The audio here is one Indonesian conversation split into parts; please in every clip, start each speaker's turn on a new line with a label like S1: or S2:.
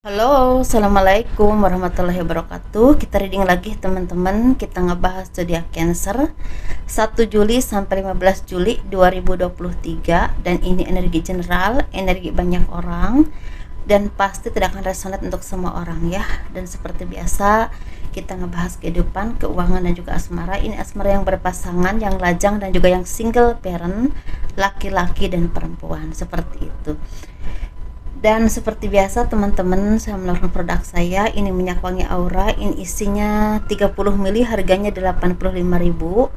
S1: Halo, assalamualaikum warahmatullahi wabarakatuh. Kita reading lagi teman-teman. Kita ngebahas zodiak Cancer 1 Juli sampai 15 Juli 2023. Dan ini energi general, energi banyak orang, dan pasti tidak akan resonate untuk semua orang ya. Dan seperti biasa kita ngebahas kehidupan, keuangan, dan juga asmara. Ini asmara yang berpasangan, yang lajang, dan juga yang single parent, laki-laki dan perempuan, seperti itu. Dan seperti biasa teman-teman, saya menawarkan produk saya. Ini minyak wangi aura. Ini isinya 30 ml, harganya 85.000.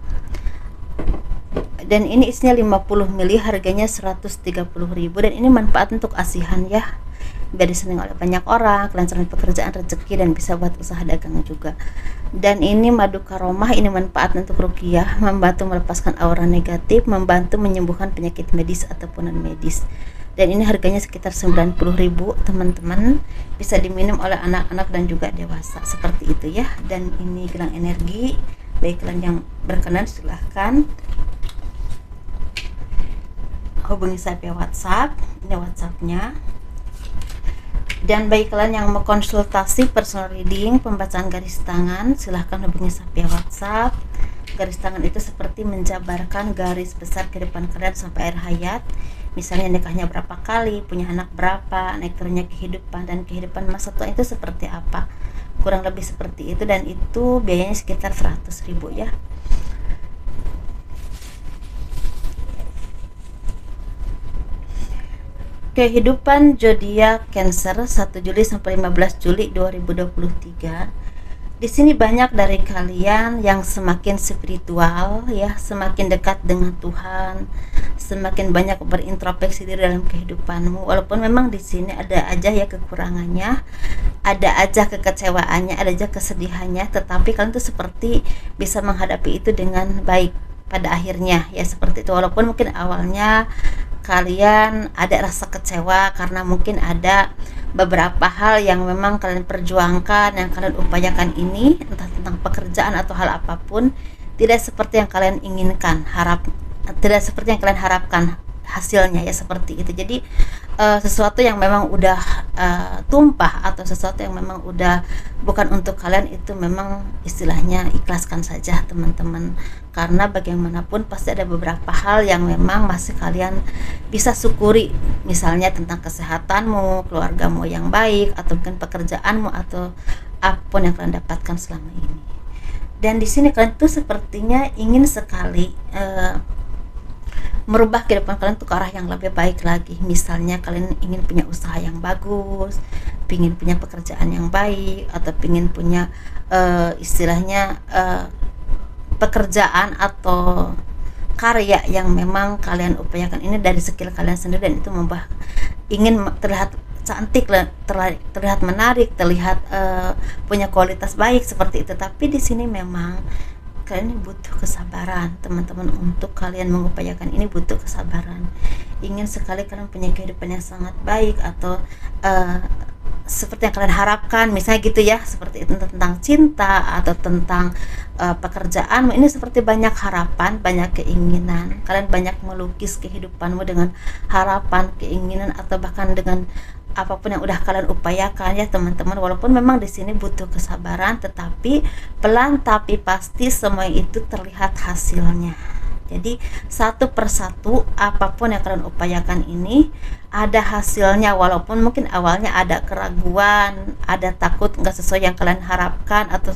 S1: Dan ini isinya 50 ml, harganya 130.000. Dan ini manfaat untuk asihan ya, biar disenangi oleh banyak orang, kelancaran pekerjaan, rezeki, dan bisa buat usaha dagang juga. Dan ini madu karomah, ini manfaat untuk ruqyah, membantu melepaskan aura negatif, membantu menyembuhkan penyakit medis ataupun non medis. Dan ini harganya sekitar 90.000 teman-teman, bisa diminum oleh anak-anak dan juga dewasa, seperti itu ya. Dan ini gelang energi, bagi kalian yang berkenan silahkan hubungi saya via WhatsApp. Ini WhatsAppnya. Dan bagi kalian yang mau konsultasi personal reading, pembacaan garis tangan, silahkan hubungi saya via WhatsApp. Garis tangan itu seperti menjabarkan garis besar kehidupan kalian sampai akhir hayat. Misalnya nikahnya berapa kali, punya anak berapa, naik turunnya kehidupan, dan kehidupan masa tua itu seperti apa, kurang lebih seperti itu. Dan itu biayanya sekitar 100.000 ya. Kehidupan zodiak Cancer 1 Juli sampai 15 Juli 2023. Di sini banyak dari kalian yang semakin spiritual ya, semakin dekat dengan Tuhan, semakin banyak berintrospeksi diri dalam kehidupanmu. Walaupun memang di sini ada aja ya kekurangannya, ada aja kekecewaannya, ada aja kesedihannya, tetapi kalian tuh seperti bisa menghadapi itu dengan baik pada akhirnya ya, seperti itu. Walaupun mungkin awalnya kalian ada rasa kecewa karena mungkin ada beberapa hal yang memang kalian perjuangkan, yang kalian upayakan ini, entah tentang pekerjaan atau hal apapun, tidak seperti yang kalian inginkan, tidak seperti yang kalian harapkan hasilnya ya, seperti itu. Jadi sesuatu yang memang udah tumpah, atau sesuatu yang memang udah bukan untuk kalian, itu memang istilahnya ikhlaskan saja teman-teman, karena bagaimanapun pasti ada beberapa hal yang memang masih kalian bisa syukuri, misalnya tentang kesehatanmu, keluargamu yang baik, atau mungkin pekerjaanmu, atau apapun yang kalian dapatkan selama ini. Dan di sini kalian tuh sepertinya ingin sekali merubah kehidupan kalian tuh ke arah yang lebih baik lagi. Misalnya kalian ingin punya usaha yang bagus, ingin punya pekerjaan yang baik, atau ingin punya istilahnya pekerjaan atau karya yang memang kalian upayakan ini dari skill kalian sendiri, dan itu ingin terlihat cantik, terlihat menarik, terlihat punya kualitas baik seperti itu. Tapi di sini memang kalian ini butuh kesabaran teman-teman. Untuk kalian mengupayakan ini butuh kesabaran. Ingin sekali kalian punya kehidupan yang sangat baik, atau seperti yang kalian harapkan, misalnya gitu ya, seperti itu, tentang cinta atau tentang pekerjaan. Ini seperti banyak harapan, banyak keinginan. Kalian banyak melukis kehidupanmu dengan harapan, keinginan, atau bahkan dengan apapun yang udah kalian upayakan ya teman-teman. Walaupun memang di sini butuh kesabaran, tetapi pelan tapi pasti semua itu terlihat hasilnya. Jadi satu persatu apapun yang kalian upayakan ini ada hasilnya, walaupun mungkin awalnya ada keraguan, ada takut nggak sesuai yang kalian harapkan, atau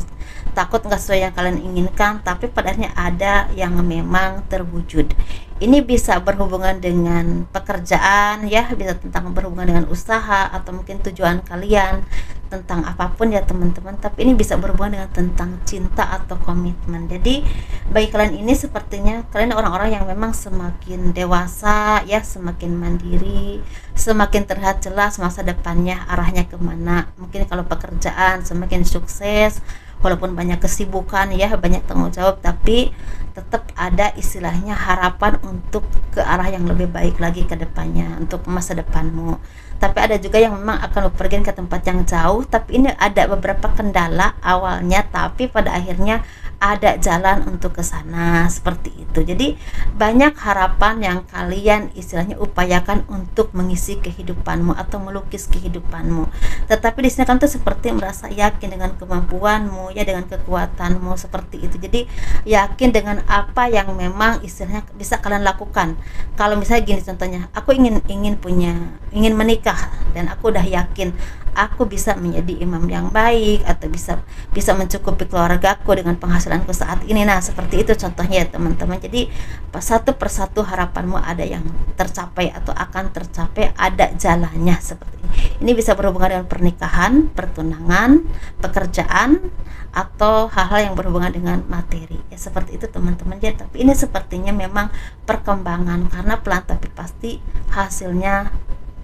S1: takut nggak sesuai yang kalian inginkan, tapi pada akhirnya ada yang memang terwujud. Ini bisa berhubungan dengan pekerjaan ya, bisa tentang berhubungan dengan usaha, atau mungkin tujuan kalian tentang apapun ya teman-teman. Tapi ini bisa berhubungan dengan tentang cinta atau komitmen. Jadi bagi kalian ini sepertinya kalian orang-orang yang memang semakin dewasa ya, semakin mandiri, semakin terlihat jelas masa depannya arahnya kemana. Mungkin kalau pekerjaan semakin sukses, walaupun banyak kesibukan ya, banyak tanggung jawab, tapi tetap ada istilahnya harapan untuk ke arah yang lebih baik lagi ke depannya, untuk masa depanmu. Tapi ada juga yang memang akan pergi ke tempat yang jauh, tapi ini ada beberapa kendala awalnya, tapi pada akhirnya ada jalan untuk ke sana, seperti itu. Jadi banyak harapan yang kalian istilahnya upayakan untuk mengisi kehidupanmu atau melukis kehidupanmu. Tetapi di sini kan tuh seperti merasa yakin dengan kemampuanmu, ya, dengan kekuatanmu, seperti itu. Jadi yakin dengan apa yang memang istilahnya bisa kalian lakukan. Kalau misalnya gini contohnya, aku ingin menikah dan aku udah yakin aku bisa menjadi imam yang baik atau bisa mencukupi keluargaku dengan penghasilanku saat ini. Nah, seperti itu contohnya ya teman-teman. Jadi satu persatu harapanmu ada yang tercapai atau akan tercapai, ada jalannya seperti ini. Ini bisa berhubungan dengan pernikahan, pertunangan, pekerjaan, atau hal-hal yang berhubungan dengan materi. Ya seperti itu teman-teman ya. Tapi ini sepertinya memang perkembangan, karena pelan tapi pasti hasilnya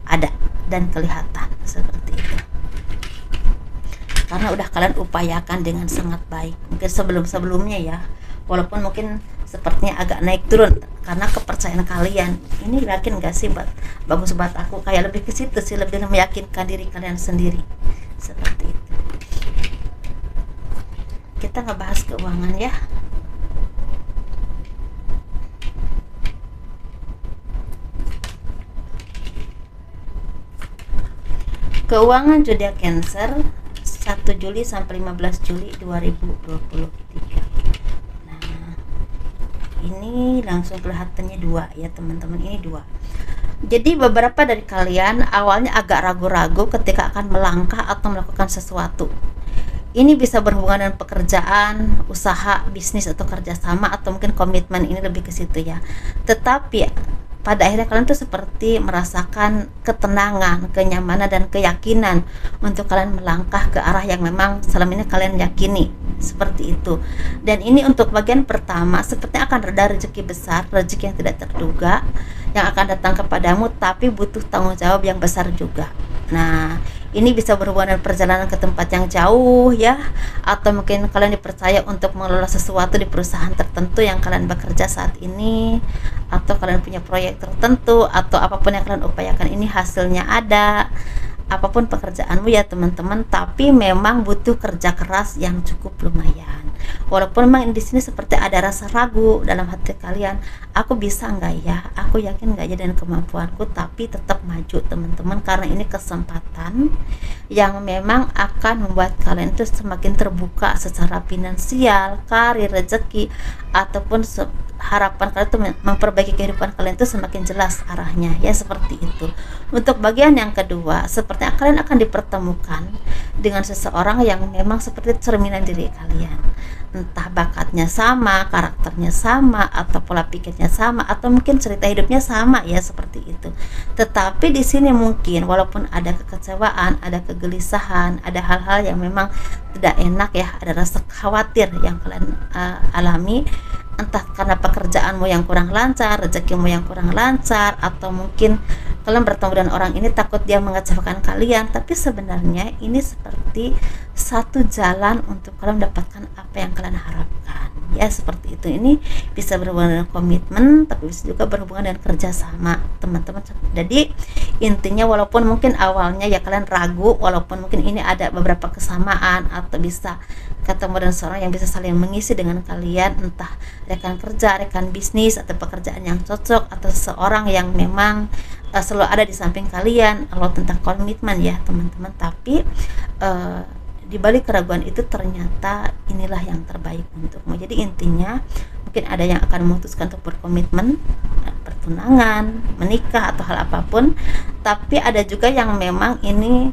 S1: ada dan kelihatan seperti itu, karena udah kalian upayakan dengan sangat baik. Mungkin sebelumnya ya, walaupun mungkin sepertinya agak naik turun karena kepercayaan kalian. Ini yakin gak sih bagus buat aku, kayak lebih ke situ sih, lebih meyakinkan diri kalian sendiri seperti itu. Kita ngebahas keuangan ya. Keuangan zodiak Cancer 1 Juli sampai 15 Juli 2023. Nah, ini langsung kelihatannya 2 ya teman-teman, ini 2. Jadi beberapa dari kalian awalnya agak ragu-ragu ketika akan melangkah atau melakukan sesuatu. Ini bisa berhubungan dengan pekerjaan, usaha, bisnis, atau kerjasama, atau mungkin komitmen. Ini lebih ke situ ya. Tetapi pada akhirnya kalian tuh seperti merasakan ketenangan, kenyamanan, dan keyakinan untuk kalian melangkah ke arah yang memang selama ini kalian yakini, seperti itu. Dan ini untuk bagian pertama, sepertinya akan ada rezeki besar, rezeki yang tidak terduga yang akan datang kepadamu, tapi butuh tanggung jawab yang besar juga. Nah, ini bisa berhubungan dengan perjalanan ke tempat yang jauh ya, atau mungkin kalian dipercaya untuk mengelola sesuatu di perusahaan tertentu yang kalian bekerja saat ini, atau kalian punya proyek tertentu, atau apapun yang kalian upayakan ini hasilnya ada. Apapun pekerjaanmu ya teman-teman, tapi memang butuh kerja keras yang cukup lumayan. Walaupun memang di sini seperti ada rasa ragu dalam hati kalian, aku bisa nggak ya, aku yakin nggak ya dengan kemampuanku, tapi tetap maju teman-teman, karena ini kesempatan yang memang akan membuat kalian itu semakin terbuka secara finansial, karir, rezeki, ataupun harapan kalian itu memperbaiki kehidupan kalian itu semakin jelas arahnya ya, seperti itu. Untuk bagian yang kedua, sepertinya kalian akan dipertemukan dengan seseorang yang memang seperti cerminan diri kalian. Entah bakatnya sama, karakternya sama, atau pola pikirnya sama, atau mungkin cerita hidupnya sama ya, seperti itu. Tetapi di sini mungkin walaupun ada kekecewaan, ada kegelisahan, ada hal-hal yang memang tidak enak ya, ada rasa khawatir yang kalian alami, entah karena pekerjaanmu yang kurang lancar, rezekimu yang kurang lancar, atau mungkin kalian bertemu dengan orang ini takut dia mengecewakan kalian. Tapi sebenarnya ini seperti satu jalan untuk kalian mendapatkan apa yang kalian harapkan ya, seperti itu. Ini bisa berhubungan dengan komitmen, tapi bisa juga berhubungan dengan kerjasama teman-teman. Jadi intinya walaupun mungkin awalnya ya kalian ragu, walaupun mungkin ini ada beberapa kesamaan, atau bisa ketemu dengan seorang yang bisa saling mengisi dengan kalian, entah rekan kerja, rekan bisnis, atau pekerjaan yang cocok, atau seseorang yang memang selalu ada di samping kalian. Kalau tentang komitmen ya teman-teman, tapi di balik keraguan itu ternyata inilah yang terbaik untukmu. Jadi intinya mungkin ada yang akan memutuskan untuk berkomitmen, pertunangan, menikah, atau hal apapun, tapi ada juga yang memang ini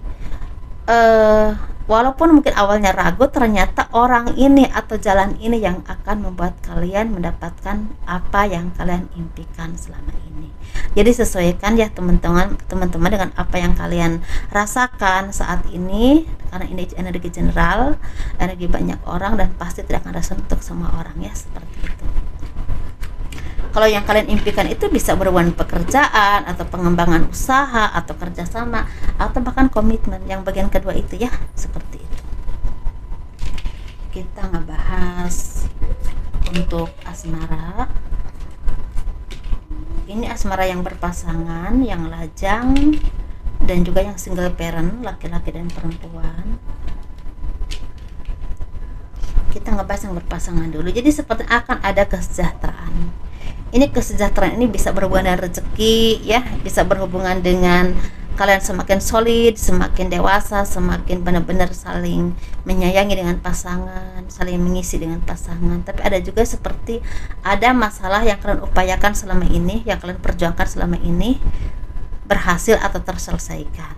S1: walaupun mungkin awalnya ragu, ternyata orang ini atau jalan ini yang akan membuat kalian mendapatkan apa yang kalian impikan selama ini. Jadi sesuaikan ya teman-teman dengan apa yang kalian rasakan saat ini, karena ini energi general, energi banyak orang, dan pasti tidak akan rasa untuk semua orang ya, seperti itu. Kalau yang kalian impikan itu bisa berhubungan pekerjaan, atau pengembangan usaha, atau kerjasama, atau bahkan komitmen yang bagian kedua itu ya, seperti itu. Kita ngebahas untuk asmara. Ini asmara yang berpasangan, yang lajang, dan juga yang single parent, laki-laki dan perempuan. Kita ngebahas yang berpasangan dulu. Jadi seperti akan ada kesejahteraan. Ini kesejahteraan ini bisa berhubungan dengan rezeki ya, bisa berhubungan dengan kalian semakin solid, semakin dewasa, semakin benar-benar saling menyayangi dengan pasangan, saling mengisi dengan pasangan. Tapi ada juga seperti ada masalah yang kalian upayakan selama ini, yang kalian perjuangkan selama ini berhasil atau terselesaikan.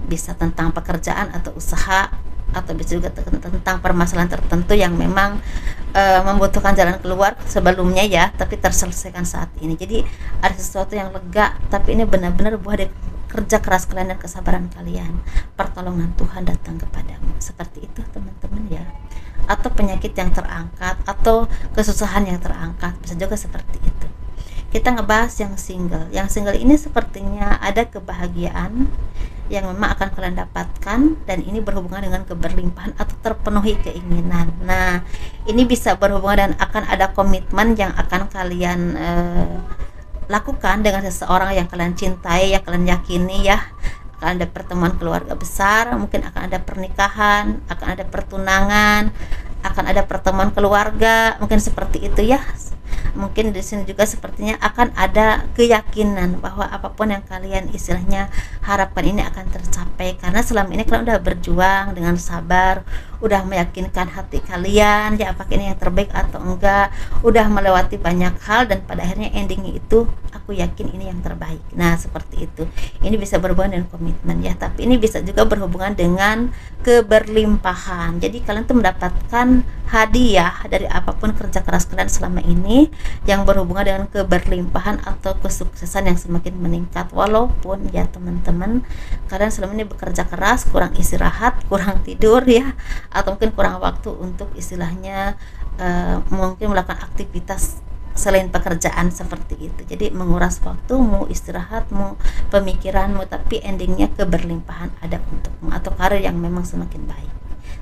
S1: Bisa tentang pekerjaan atau usaha, atau bisa juga tentang permasalahan tertentu yang memang membutuhkan jalan keluar sebelumnya ya, tapi terselesaikan saat ini. Jadi ada sesuatu yang lega, tapi ini benar-benar buah dari kerja keras kalian dan kesabaran kalian. Pertolongan Tuhan datang kepadamu. Seperti itu teman-teman ya. Atau penyakit yang terangkat, atau kesusahan yang terangkat, bisa juga seperti itu. Kita ngebahas yang single. Yang single ini sepertinya ada kebahagiaan yang memang akan kalian dapatkan, dan ini berhubungan dengan keberlimpahan atau terpenuhi keinginan. Nah, ini bisa berhubungan dan akan ada komitmen yang akan kalian lakukan dengan seseorang yang kalian cintai, yang kalian yakini ya. Akan ada pertemuan keluarga besar, mungkin akan ada pernikahan, akan ada pertunangan, akan ada pertemuan keluarga, mungkin seperti itu ya. Mungkin di sini juga sepertinya akan ada keyakinan bahwa apapun yang kalian istilahnya harapkan ini akan tercapai, karena selama ini kalian udah berjuang dengan sabar, udah meyakinkan hati kalian ya apakah ini yang terbaik atau enggak, udah melewati banyak hal, dan pada akhirnya endingnya itu aku yakin ini yang terbaik. Nah seperti itu. Ini bisa berhubungan dengan komitmen ya, tapi ini bisa juga berhubungan dengan keberlimpahan. Jadi kalian tuh mendapatkan hadiah dari apapun kerja keras kalian selama ini yang berhubungan dengan keberlimpahan atau kesuksesan yang semakin meningkat. Walaupun ya teman-teman, kalian selama ini bekerja keras, kurang istirahat, kurang tidur ya, atau mungkin kurang waktu untuk istilahnya mungkin melakukan aktivitas selain pekerjaan seperti itu. Jadi menguras waktumu, istirahatmu, pemikiranmu, tapi endingnya keberlimpahan ada untukmu atau karir yang memang semakin baik.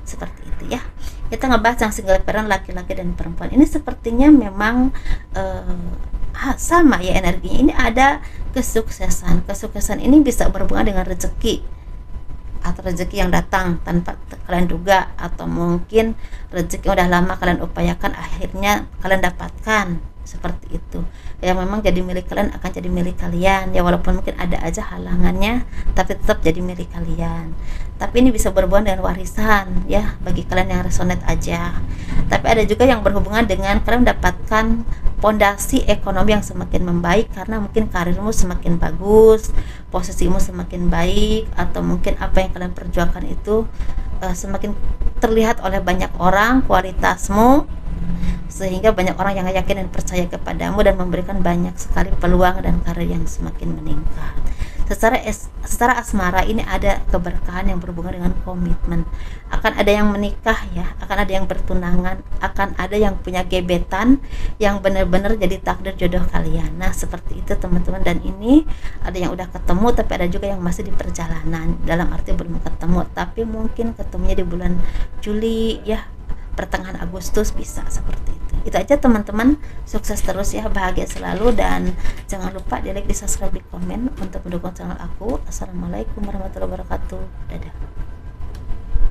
S1: Seperti itu ya. Kita ngebahas yang single parent, laki-laki dan perempuan. Ini sepertinya memang sama ya energinya. Ini ada kesuksesan. Kesuksesan ini bisa berhubungan dengan rezeki, atau rezeki yang datang tanpa kalian duga, atau mungkin rezeki yang udah lama kalian upayakan akhirnya kalian dapatkan. Seperti itu yang memang jadi milik kalian, akan jadi milik kalian ya, walaupun mungkin ada aja halangannya, tapi tetap jadi milik kalian. Tapi ini bisa berhubungan dengan warisan ya, bagi kalian yang resonate aja. Tapi ada juga yang berhubungan dengan kalian mendapatkan pondasi ekonomi yang semakin membaik, karena mungkin karirmu semakin bagus, posisimu semakin baik, atau mungkin apa yang kalian perjuangkan itu semakin terlihat oleh banyak orang kualitasmu, sehingga banyak orang yang yakin dan percaya kepadamu dan memberikan banyak sekali peluang dan karir yang semakin meningkat. Secara asmara ini ada keberkahan yang berhubungan dengan komitmen. Akan ada yang menikah ya, akan ada yang bertunangan, akan ada yang punya gebetan yang benar-benar jadi takdir jodoh kalian. Nah seperti itu teman-teman, dan ini ada yang udah ketemu, tapi ada juga yang masih di perjalanan, dalam arti belum ketemu, tapi mungkin ketemunya di bulan Juli ya, pertengahan Agustus bisa. Seperti itu aja teman-teman. Sukses terus ya, bahagia selalu, dan jangan lupa di like, di subscribe, di komen untuk mendukung channel aku. Assalamualaikum warahmatullahi wabarakatuh. Dadah.